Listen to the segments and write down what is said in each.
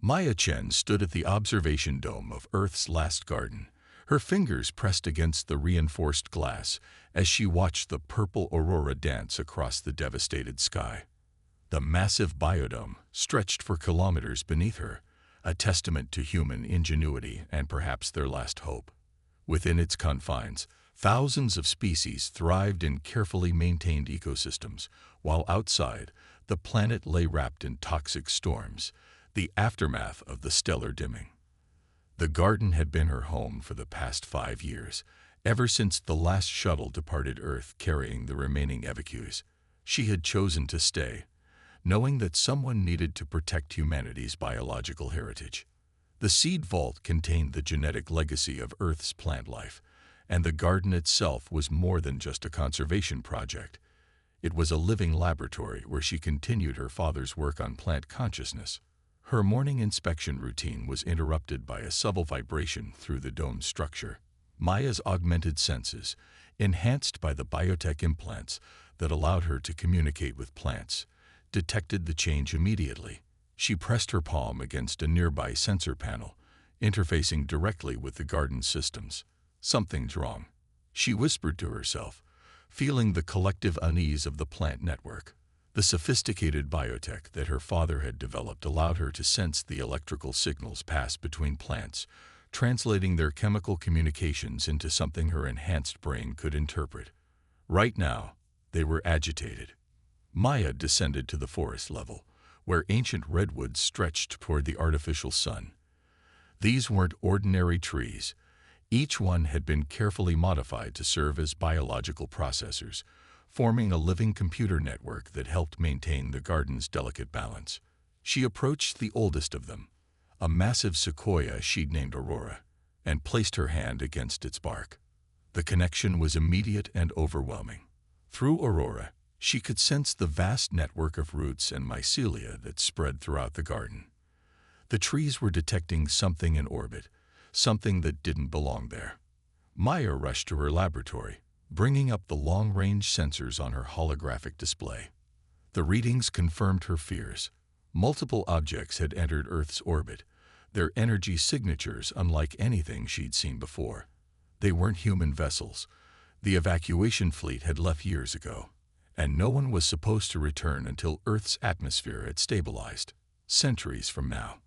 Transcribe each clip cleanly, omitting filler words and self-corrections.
Maya Chen stood at the observation dome of Earth's last garden, her fingers pressed against the reinforced glass as she watched the purple aurora dance across the devastated sky. The massive biodome stretched for kilometers beneath her, a testament to human ingenuity and perhaps their last hope. Within its confines, thousands of species thrived in carefully maintained ecosystems, while outside, the planet lay wrapped in toxic storms, the aftermath of the stellar dimming. The garden had been her home for the past 5 years, ever since the last shuttle departed Earth carrying the remaining evacuees. She had chosen to stay, knowing that someone needed to protect humanity's biological heritage. The seed vault contained the genetic legacy of Earth's plant life, and the garden itself was more than just a conservation project. It was a living laboratory where she continued her father's work on plant consciousness. Her morning inspection routine was interrupted by a subtle vibration through the dome's structure. Maya's augmented senses, enhanced by the biotech implants that allowed her to communicate with plants, detected the change immediately. She pressed her palm against a nearby sensor panel, interfacing directly with the garden's systems. Something's wrong, she whispered to herself, feeling the collective unease of the plant network. The sophisticated biotech that her father had developed allowed her to sense the electrical signals pass between plants, translating their chemical communications into something her enhanced brain could interpret. Right now, they were agitated. Maya descended to the forest level, where ancient redwoods stretched toward the artificial sun. These weren't ordinary trees. Each one had been carefully modified to serve as biological processors, forming a living computer network that helped maintain the garden's delicate balance. She approached the oldest of them, a massive sequoia she'd named Aurora, and placed her hand against its bark. The connection was immediate and overwhelming. Through Aurora, she could sense the vast network of roots and mycelia that spread throughout the garden. The trees were detecting something in orbit, something that didn't belong there. Maya rushed to her laboratory, bringing up the long-range sensors on her holographic display. The readings confirmed her fears. Multiple objects had entered Earth's orbit, their energy signatures unlike anything she'd seen before. They weren't human vessels. The evacuation fleet had left years ago, and no one was supposed to return until Earth's atmosphere had stabilized, centuries from now.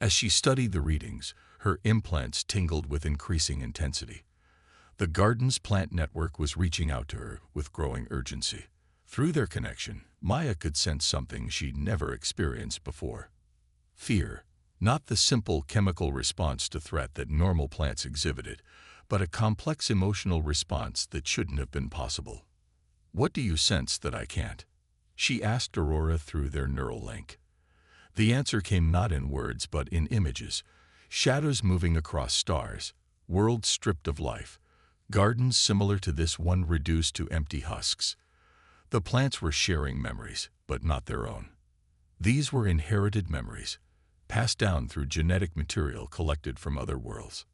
As she studied the readings, her implants tingled with increasing intensity. The garden's plant network was reaching out to her with growing urgency. Through their connection, Maya could sense something she'd never experienced before. Fear, not the simple chemical response to threat that normal plants exhibited, but a complex emotional response that shouldn't have been possible. "What do you sense that I can't?" she asked Aurora through their neural link. The answer came not in words but in images, shadows moving across stars, worlds stripped of life, gardens similar to this one reduced to empty husks. The plants were sharing memories, but not their own. These were inherited memories, passed down through genetic material collected from other worlds.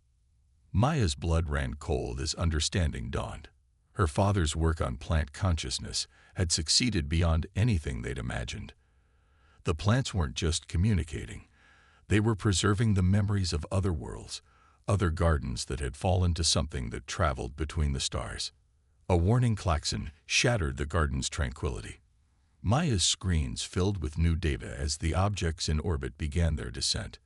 Maya's blood ran cold as understanding dawned. Her father's work on plant consciousness had succeeded beyond anything they'd imagined. The plants weren't just communicating. They were preserving the memories of other worlds, other gardens that had fallen to something that traveled between the stars. A warning klaxon shattered the garden's tranquility. Maya's screens filled with new data as the objects in orbit began their descent.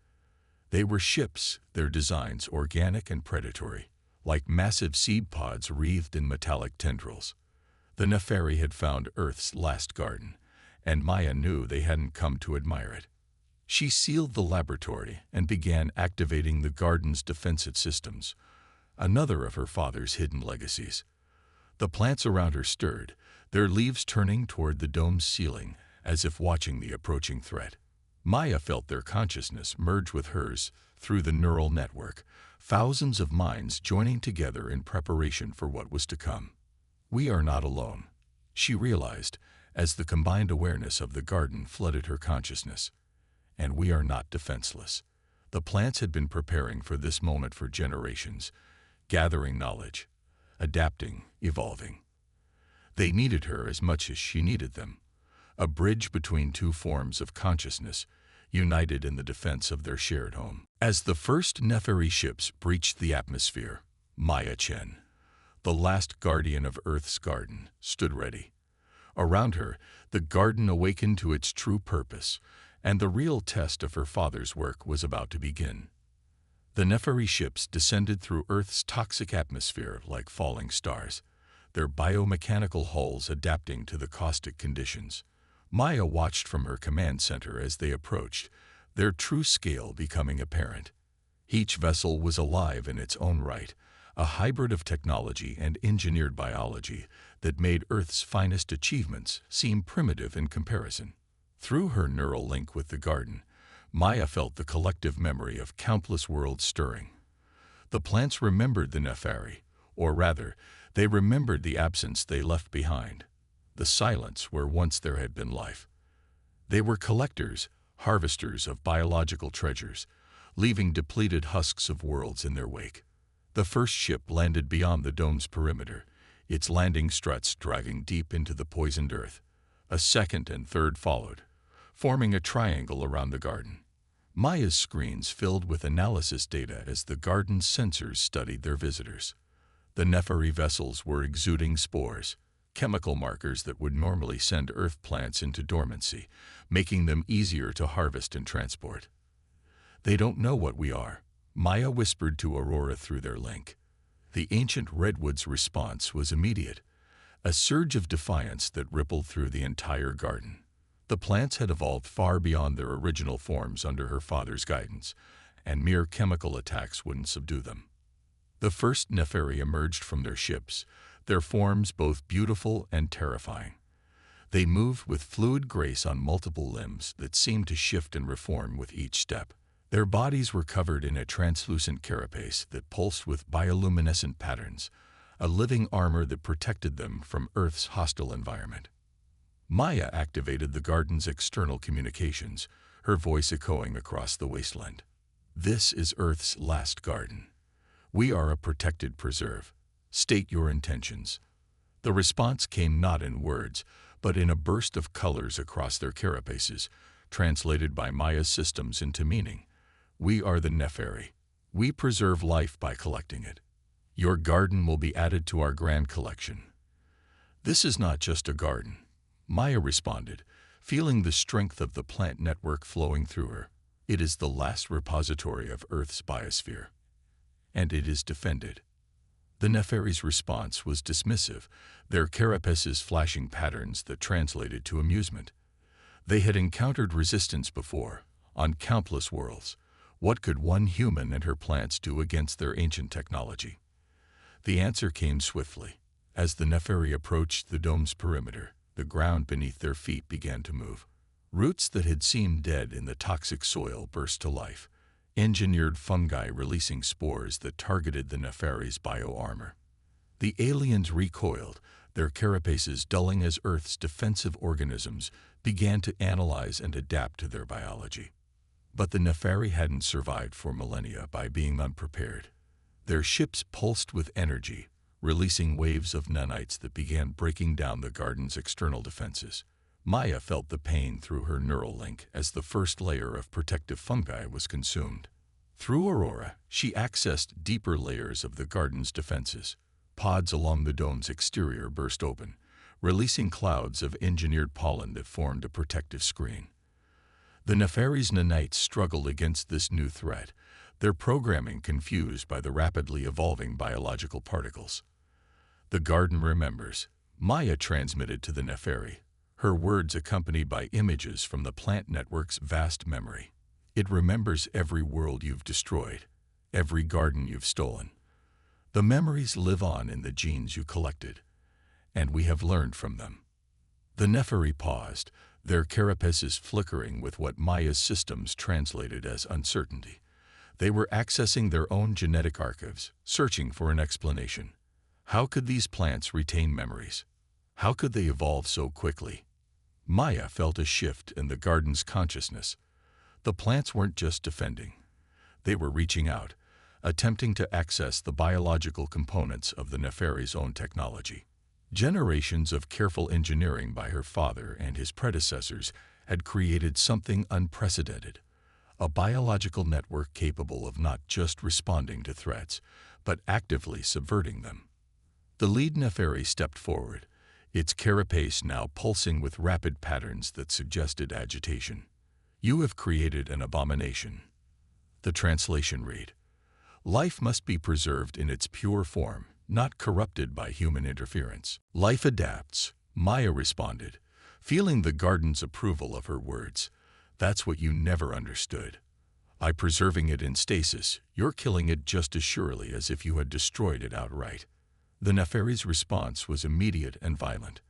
They were ships, their designs organic and predatory, like massive seed pods wreathed in metallic tendrils. The Neferi had found Earth's last garden, and Maya knew they hadn't come to admire it. She sealed the laboratory and began activating the garden's defensive systems, another of her father's hidden legacies. The plants around her stirred, their leaves turning toward the dome's ceiling as if watching the approaching threat. Maya felt their consciousness merge with hers through the neural network, thousands of minds joining together in preparation for what was to come. "We are not alone," she realized as the combined awareness of the garden flooded her consciousness. "And we are not defenseless." The plants had been preparing for this moment for generations, gathering knowledge, adapting, evolving. They needed her as much as she needed them, a bridge between two forms of consciousness, united in the defense of their shared home. As the first Nepheri ships breached the atmosphere, Maya Chen, the last guardian of Earth's garden, stood ready. Around her, the garden awakened to its true purpose, and the real test of her father's work was about to begin. The Nepheri ships descended through Earth's toxic atmosphere like falling stars, their biomechanical hulls adapting to the caustic conditions. Maya watched from her command center as they approached, their true scale becoming apparent. Each vessel was alive in its own right, a hybrid of technology and engineered biology that made Earth's finest achievements seem primitive in comparison. Through her neural link with the garden, Maya felt the collective memory of countless worlds stirring. The plants remembered the Nepheri, or rather, they remembered the absence they left behind, the silence where once there had been life. They were collectors, harvesters of biological treasures, leaving depleted husks of worlds in their wake. The first ship landed beyond the dome's perimeter, its landing struts dragging deep into the poisoned earth. A second and third followed, forming a triangle around the garden. Maya's screens filled with analysis data as the garden's sensors studied their visitors. The Nepheri vessels were exuding spores, chemical markers that would normally send Earth plants into dormancy, making them easier to harvest and transport. "They don't know what we are," Maya whispered to Aurora through their link. The ancient redwood's response was immediate, a surge of defiance that rippled through the entire garden. The plants had evolved far beyond their original forms under her father's guidance, and mere chemical attacks wouldn't subdue them. The first Nepheri emerged from their ships, their forms both beautiful and terrifying. They moved with fluid grace on multiple limbs that seemed to shift and reform with each step. Their bodies were covered in a translucent carapace that pulsed with bioluminescent patterns, a living armor that protected them from Earth's hostile environment. Maya activated the garden's external communications, her voice echoing across the wasteland. "This is Earth's last garden. We are a protected preserve. State your intentions." The response came not in words, but in a burst of colors across their carapaces, translated by Maya's systems into meaning. "We are the Nepheri. We preserve life by collecting it. Your garden will be added to our grand collection." "This is not just a garden," Maya responded, feeling the strength of the plant network flowing through her. "It is the last repository of Earth's biosphere. And it is defended." The Nepheri's response was dismissive, their carapaces flashing patterns that translated to amusement. They had encountered resistance before, on countless worlds. What could one human and her plants do against their ancient technology? The answer came swiftly. As the Nepheri approached the dome's perimeter, the ground beneath their feet began to move. Roots that had seemed dead in the toxic soil burst to life, engineered fungi releasing spores that targeted the Nepheri's bioarmor. The aliens recoiled, their carapaces dulling as Earth's defensive organisms began to analyze and adapt to their biology. But the Nepheri hadn't survived for millennia by being unprepared. Their ships pulsed with energy, releasing waves of nanites that began breaking down the garden's external defenses. Maya felt the pain through her neural link as the first layer of protective fungi was consumed. Through Aurora, she accessed deeper layers of the garden's defenses. Pods along the dome's exterior burst open, releasing clouds of engineered pollen that formed a protective screen. The Nepheri's nanites struggled against this new threat, their programming confused by the rapidly evolving biological particles. "The garden remembers," Maya transmitted to the Nepheri, her words accompanied by images from the plant network's vast memory. "It remembers every world you've destroyed, every garden you've stolen. The memories live on in the genes you collected, and we have learned from them." The Nepheri paused, their carapaces flickering with what Maya's systems translated as uncertainty. They were accessing their own genetic archives, searching for an explanation. How could these plants retain memories? How could they evolve so quickly? Maya felt a shift in the garden's consciousness. The plants weren't just defending. They were reaching out, attempting to access the biological components of the Nepheri's own technology. Generations of careful engineering by her father and his predecessors had created something unprecedented, a biological network capable of not just responding to threats, but actively subverting them. The lead Nepheri stepped forward, its carapace now pulsing with rapid patterns that suggested agitation. "You have created an abomination." The translation read, "Life must be preserved in its pure form, not corrupted by human interference." "Life adapts," Maya responded, feeling the garden's approval of her words. "That's what you never understood. By preserving it in stasis, you're killing it just as surely as if you had destroyed it outright." The Neferi's response was immediate and violent.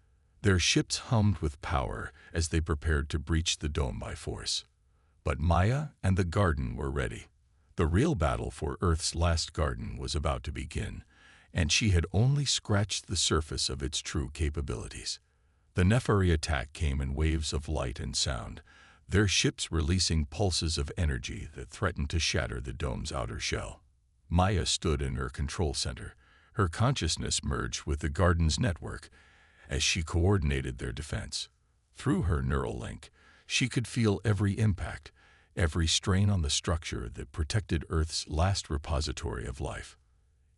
Their ships hummed with power as they prepared to breach the dome by force. But Maya and the garden were ready. The real battle for Earth's last garden was about to begin, and she had only scratched the surface of its true capabilities. The Neferi attack came in waves of light and sound, their ships releasing pulses of energy that threatened to shatter the dome's outer shell. Maya stood in her control center, her consciousness merged with the garden's network as she coordinated their defense. Through her neural link, she could feel every impact, every strain on the structure that protected Earth's last repository of life.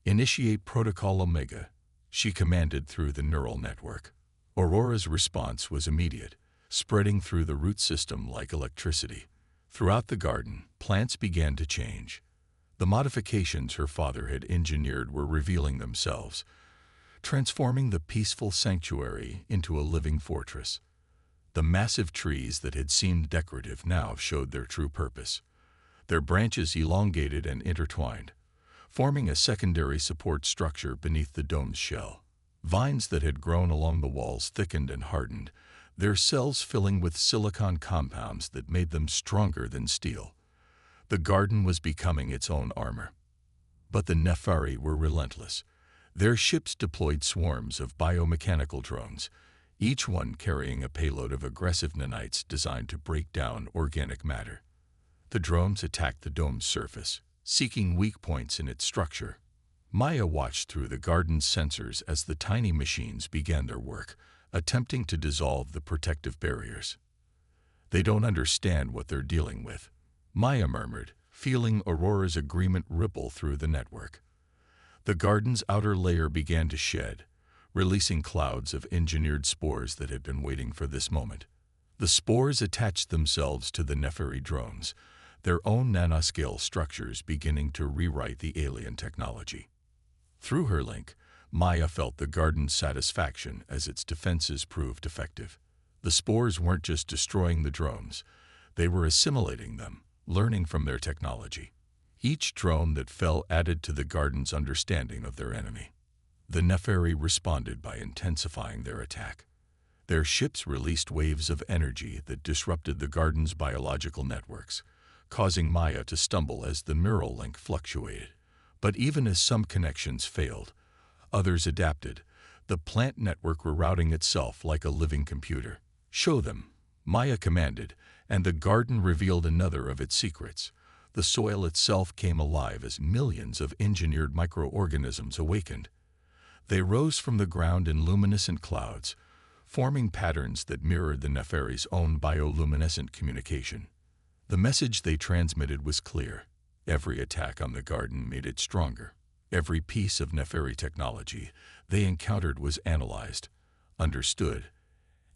"Initiate Protocol Omega," she commanded through the neural network. Aurora's response was immediate, spreading through the root system like electricity. Throughout the garden, plants began to change. The modifications her father had engineered were revealing themselves, transforming the peaceful sanctuary into a living fortress. The massive trees that had seemed decorative now showed their true purpose. Their branches elongated and intertwined, forming a secondary support structure beneath the dome's shell. Vines that had grown along the walls thickened and hardened, their cells filling with silicon compounds that made them stronger than steel. The garden was becoming its own armor. But the Neferi were relentless. Their ships deployed swarms of biomechanical drones, each one carrying a payload of aggressive nanites designed to break down organic matter. The drones attacked the dome's surface, seeking weak points in its structure. Maya watched through the garden's sensors as the tiny machines began their work, attempting to dissolve the protective barriers. "They don't understand what they're dealing with," Maya murmured, feeling Aurora's agreement ripple through the network. The garden's outer layer began to shed, releasing clouds of engineered spores that had been waiting for this moment. The spores attached themselves to the Neferi drones, their own nanoscale structures beginning to rewrite the alien technology. Through her link, Maya felt the garden's satisfaction as its defenses proved effective. The spores weren't just destroying the drones, they were assimilating them, learning from their technology. Each drone that fell added to the garden's understanding of their enemy. The Neferi responded by intensifying their attack. Their ships released waves of energy that disrupted the garden's biological networks, causing Maya to stumble as the neural link fluctuated. But even as some connections failed, others adapted. The plant network rerouting itself like a living computer. "Show them," Maya commanded, and the garden revealed another of its secrets. The soil itself came alive as millions of engineered microorganisms awakened. They rose from the ground in luminescent clouds, forming patterns that mirrored the Neferi's own bioluminescent communication. The message they transmitted was clear. Every attack on the garden made it stronger. Every piece of Neferi technology they encountered was analyzed, understood,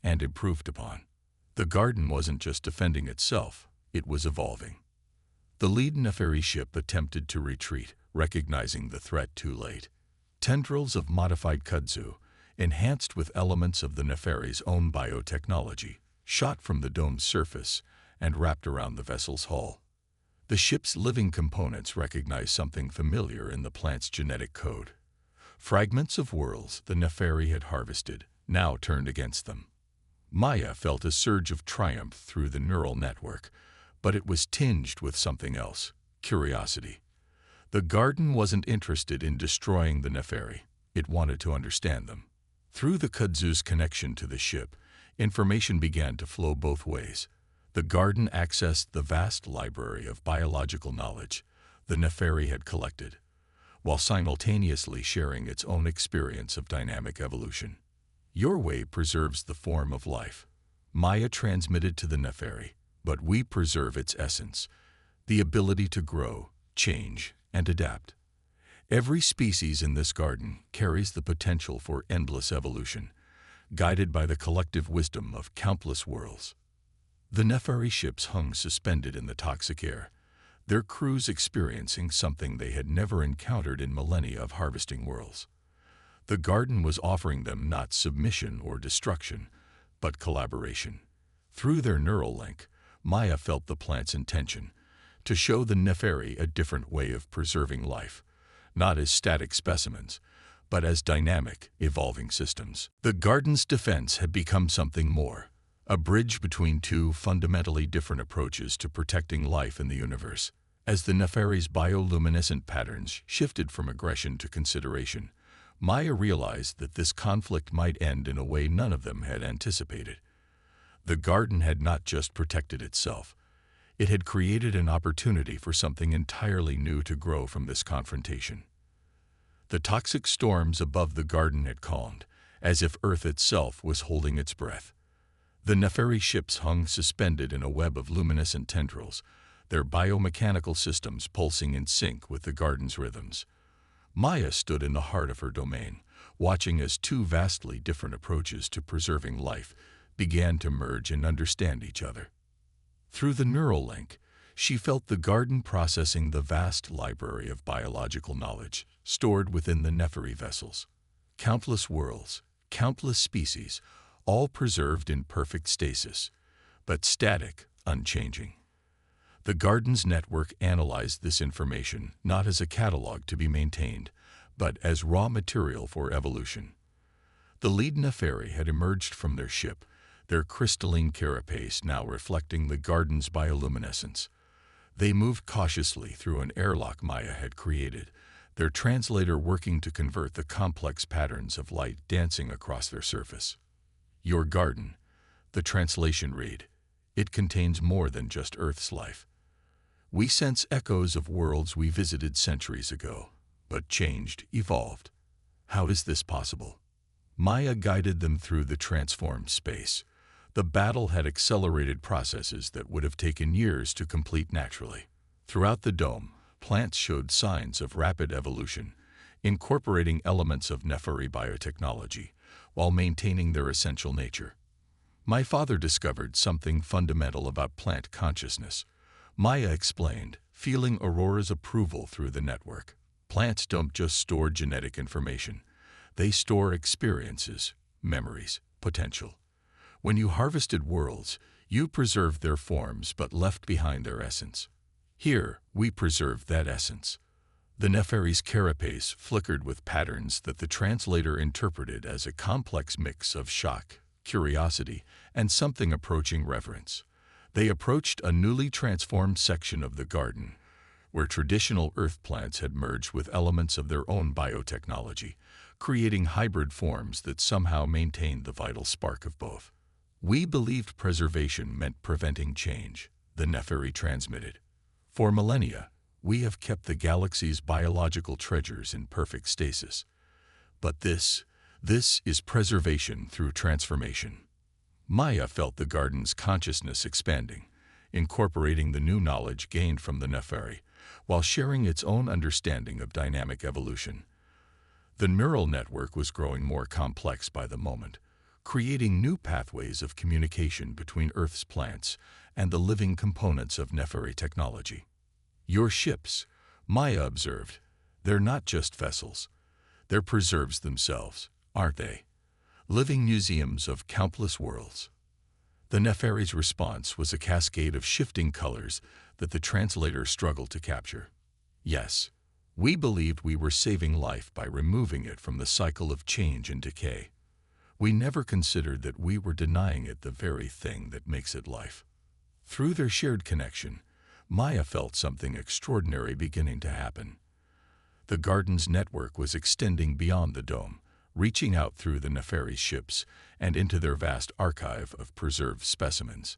and improved upon. The garden wasn't just defending itself, it was evolving. The lead Neferi ship attempted to retreat, recognizing the threat too late. Tendrils of modified kudzu, enhanced with elements of the Neferi's own biotechnology, shot from the dome's surface and wrapped around the vessel's hull. The ship's living components recognized something familiar in the plant's genetic code. Fragments of worlds the Neferi had harvested, now turned against them. Maya felt a surge of triumph through the neural network, but it was tinged with something else: curiosity. The garden wasn't interested in destroying the Neferi. It wanted to understand them. Through the kudzu's connection to the ship, information began to flow both ways. The garden accessed the vast library of biological knowledge the Neferi had collected, while simultaneously sharing its own experience of dynamic evolution. "Your way preserves the form of life," Maya transmitted to the Neferi, "but we preserve its essence. the ability to grow, change, and adapt. Every species in this garden carries the potential for endless evolution, guided by the collective wisdom of countless worlds. The Nephari ships hung suspended in the toxic air, their crews experiencing something they had never encountered in millennia of harvesting worlds. The garden was offering them not submission or destruction, but collaboration. Through their neural link, Maya felt the plant's intention to show the Nephari a different way of preserving life, not as static specimens, but as dynamic, evolving systems. The garden's defense had become something more, a bridge between two fundamentally different approaches to protecting life in the universe. As the Nephari's bioluminescent patterns shifted from aggression to consideration, Maya realized that this conflict might end in a way none of them had anticipated. The garden had not just protected itself, it had created an opportunity for something entirely new to grow from this confrontation. The toxic storms above the garden had calmed, as if Earth itself was holding its breath. The Nephari ships hung suspended in a web of luminescent tendrils, their biomechanical systems pulsing in sync with the garden's rhythms. Maya stood in the heart of her domain, watching as two vastly different approaches to preserving life began to merge and understand each other. Through the neural link, she felt the garden processing the vast library of biological knowledge stored within the Nephari vessels. Countless worlds, countless species, all preserved in perfect stasis, but static, unchanging. The garden's network analyzed this information not as a catalog to be maintained, but as raw material for evolution. The lead Nephari had emerged from their ship, their crystalline carapace now reflecting the garden's bioluminescence. They moved cautiously through an airlock Maya had created, their translator working to convert the complex patterns of light dancing across their surface. Your garden, the translation read, it contains more than just Earth's life. We sense echoes of worlds we visited centuries ago, but changed, evolved. How is this possible? Maya guided them through the transformed space. The battle had accelerated processes that would have taken years to complete naturally. Throughout the dome, plants showed signs of rapid evolution, incorporating elements of Nephari biotechnology, while maintaining their essential nature. My father discovered something fundamental about plant consciousness. Maya explained, feeling Aurora's approval through the network. Plants don't just store genetic information. They store experiences, memories, potential. When you harvested worlds, you preserved their forms but left behind their essence. Here, we preserve that essence. The Nephari's carapace flickered with patterns that the translator interpreted as a complex mix of shock, curiosity, and something approaching reverence. They approached a newly transformed section of the garden, where traditional earth plants had merged with elements of their own biotechnology, creating hybrid forms that somehow maintained the vital spark of both. We believed preservation meant preventing change, the Nephari transmitted. For millennia, we have kept the galaxy's biological treasures in perfect stasis. But this is preservation through transformation. Maya felt the garden's consciousness expanding, incorporating the new knowledge gained from the Nephari, while sharing its own understanding of dynamic evolution. The neural network was growing more complex by the moment, creating new pathways of communication between Earth's plants and the living components of Nephari technology. Your ships, Maya observed, they're not just vessels. They're preserves themselves, aren't they? Living museums of countless worlds. The Nephari's response was a cascade of shifting colors that the translator struggled to capture. Yes, we believed we were saving life by removing it from the cycle of change and decay. We never considered that we were denying it the very thing that makes it life. Through their shared connection, Maya felt something extraordinary beginning to happen. The garden's network was extending beyond the dome, reaching out through the Nephari ships and into their vast archive of preserved specimens.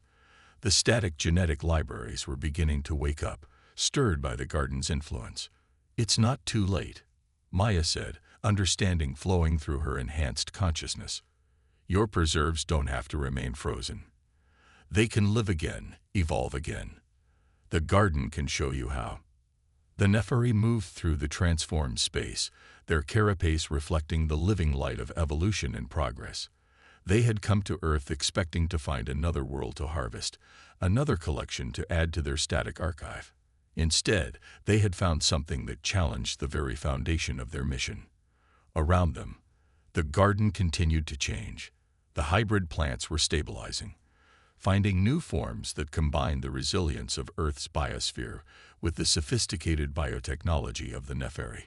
The static genetic libraries were beginning to wake up, stirred by the garden's influence. It's not too late, Maya said, understanding flowing through her enhanced consciousness. Your preserves don't have to remain frozen. They can live again, evolve again. The garden can show you how. The Nepheri moved through the transformed space, their carapace reflecting the living light of evolution and progress. They had come to Earth expecting to find another world to harvest, another collection to add to their static archive. Instead, they had found something that challenged the very foundation of their mission. Around them, the garden continued to change. The hybrid plants were stabilizing, finding new forms that combined the resilience of Earth's biosphere with the sophisticated biotechnology of the Nepheri.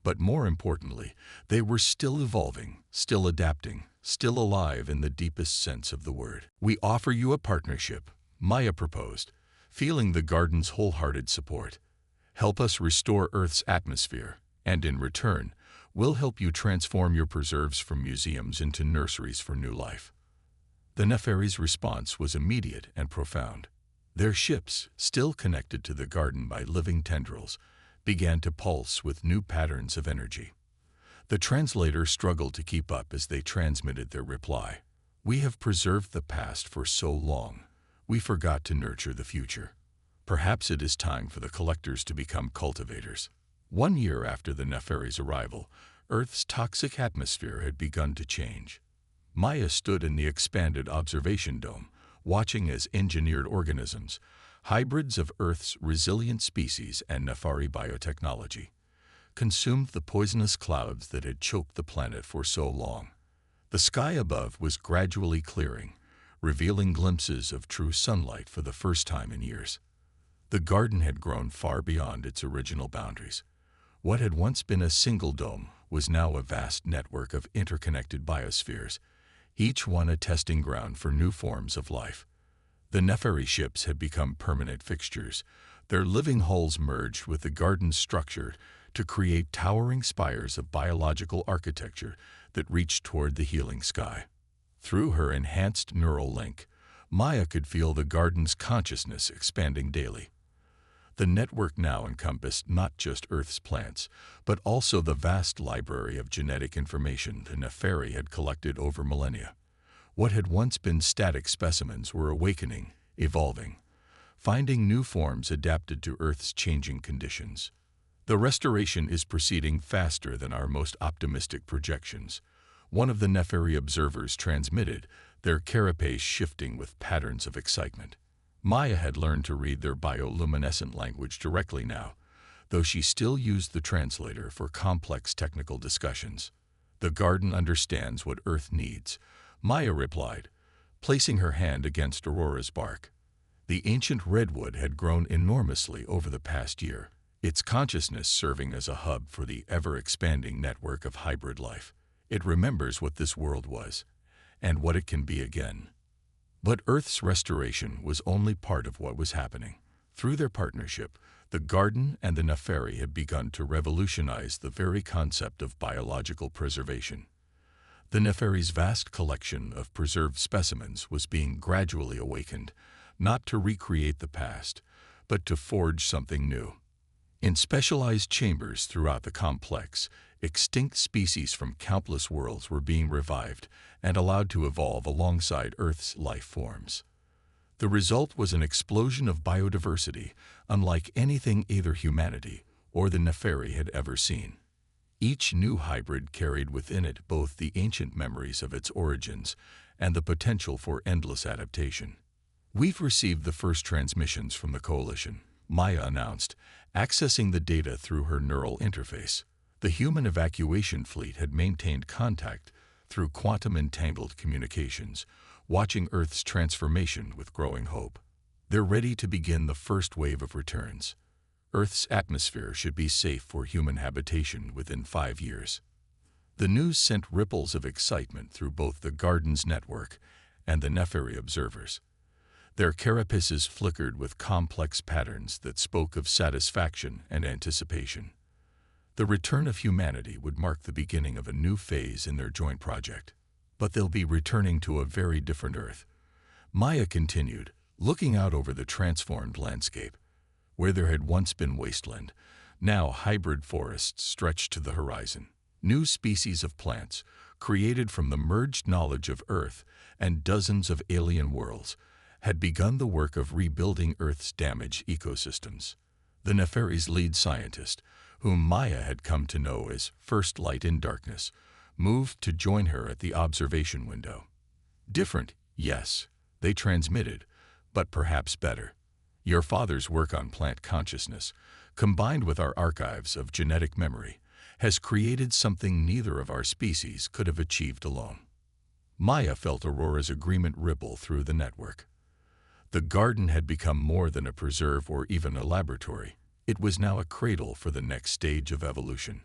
But more importantly, they were still evolving, still adapting, still alive in the deepest sense of the word. "We offer you a partnership," Maya proposed, feeling the garden's wholehearted support. "Help us restore Earth's atmosphere, and in return, we'll help you transform your preserves from museums into nurseries for new life." The Nepheri's response was immediate and profound. Their ships, still connected to the garden by living tendrils, began to pulse with new patterns of energy. The translator struggled to keep up as they transmitted their reply. "We have preserved the past for so long, we forgot to nurture the future. Perhaps it is time for the collectors to become cultivators." 1 year after the Nepheri's arrival, Earth's toxic atmosphere had begun to change. Maya stood in the expanded observation dome, watching as engineered organisms, hybrids of Earth's resilient species and Nephari biotechnology, consumed the poisonous clouds that had choked the planet for so long. The sky above was gradually clearing, revealing glimpses of true sunlight for the first time in years. The garden had grown far beyond its original boundaries. What had once been a single dome was now a vast network of interconnected biospheres, each one a testing ground for new forms of life. The Nepheri ships had become permanent fixtures, their living hulls merged with the garden's structure to create towering spires of biological architecture that reached toward the healing sky. Through her enhanced neural link, Maya could feel the garden's consciousness expanding daily. The network now encompassed not just Earth's plants, but also the vast library of genetic information the Nepheri had collected over millennia. What had once been static specimens were awakening, evolving, finding new forms adapted to Earth's changing conditions. "The restoration is proceeding faster than our most optimistic projections," one of the Nepheri observers transmitted, their carapace shifting with patterns of excitement. Maya had learned to read their bioluminescent language directly now, though she still used the translator for complex technical discussions. "The garden understands what Earth needs," Maya replied, placing her hand against Aurora's bark. The ancient redwood had grown enormously over the past year, its consciousness serving as a hub for the ever-expanding network of hybrid life. It remembers what this world was, and what it can be again. But Earth's restoration was only part of what was happening. Through their partnership, the garden and the Nepheri had begun to revolutionize the very concept of biological preservation. The Nepheri's vast collection of preserved specimens was being gradually awakened, not to recreate the past, but to forge something new. In specialized chambers throughout the complex, extinct species from countless worlds were being revived and allowed to evolve alongside Earth's life forms. The result was an explosion of biodiversity unlike anything either humanity or the Nepheri had ever seen. Each new hybrid carried within it both the ancient memories of its origins and the potential for endless adaptation. "We've received the first transmissions from the Coalition," Maya announced, accessing the data through her neural interface. The human evacuation fleet had maintained contact through quantum-entangled communications, watching Earth's transformation with growing hope. They're ready to begin the first wave of returns. Earth's atmosphere should be safe for human habitation within 5 years. The news sent ripples of excitement through both the garden's network and the Nepheri observers. Their carapaces flickered with complex patterns that spoke of satisfaction and anticipation. The return of humanity would mark the beginning of a new phase in their joint project. But they'll be returning to a very different Earth. Maya continued, looking out over the transformed landscape. Where there had once been wasteland, now hybrid forests stretched to the horizon. New species of plants, created from the merged knowledge of Earth and dozens of alien worlds, had begun the work of rebuilding Earth's damaged ecosystems. The Nefari's lead scientist, whom Maya had come to know as First Light in Darkness, moved to join her at the observation window. Different, yes, they transmitted, but perhaps better. Your father's work on plant consciousness, combined with our archives of genetic memory, has created something neither of our species could have achieved alone. Maya felt Aurora's agreement ripple through the network. The garden had become more than a preserve or even a laboratory. It was now a cradle for the next stage of evolution,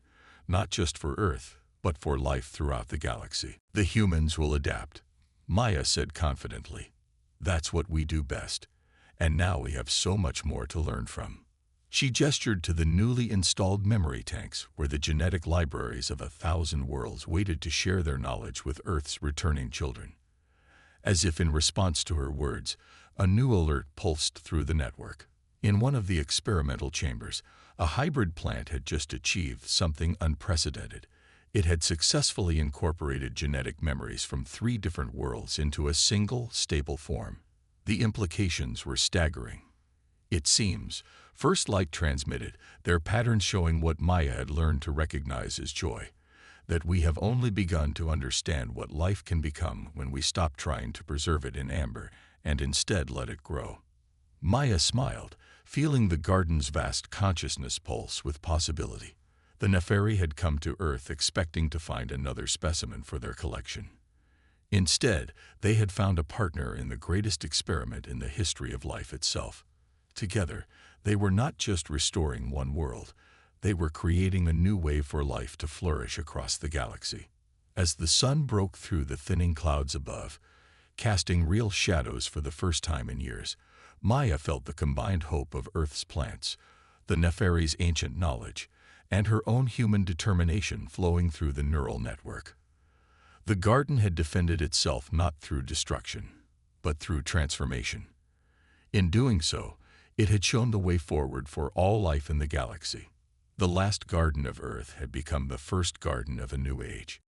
not just for Earth, but for life throughout the galaxy. The humans will adapt, Maya said confidently. That's what we do best, and now we have so much more to learn from. She gestured to the newly installed memory tanks where the genetic libraries of 1,000 worlds waited to share their knowledge with Earth's returning children. As if in response to her words, a new alert pulsed through the network. In one of the experimental chambers, a hybrid plant had just achieved something unprecedented. It had successfully incorporated genetic memories from 3 different worlds into a single, stable form. The implications were staggering. It seems, First Light transmitted, their patterns showing what Maya had learned to recognize as joy, that we have only begun to understand what life can become when we stop trying to preserve it in amber and instead let it grow. Maya smiled, feeling the garden's vast consciousness pulse with possibility. The Nefari had come to Earth expecting to find another specimen for their collection. Instead, they had found a partner in the greatest experiment in the history of life itself. Together, they were not just restoring one world, they were creating a new way for life to flourish across the galaxy. As the sun broke through the thinning clouds above, casting real shadows for the first time in years, Maya felt the combined hope of Earth's plants, the Nefari's ancient knowledge, and her own human determination flowing through the neural network. The garden had defended itself not through destruction, but through transformation. In doing so, it had shown the way forward for all life in the galaxy. The last garden of Earth had become the first garden of a new age.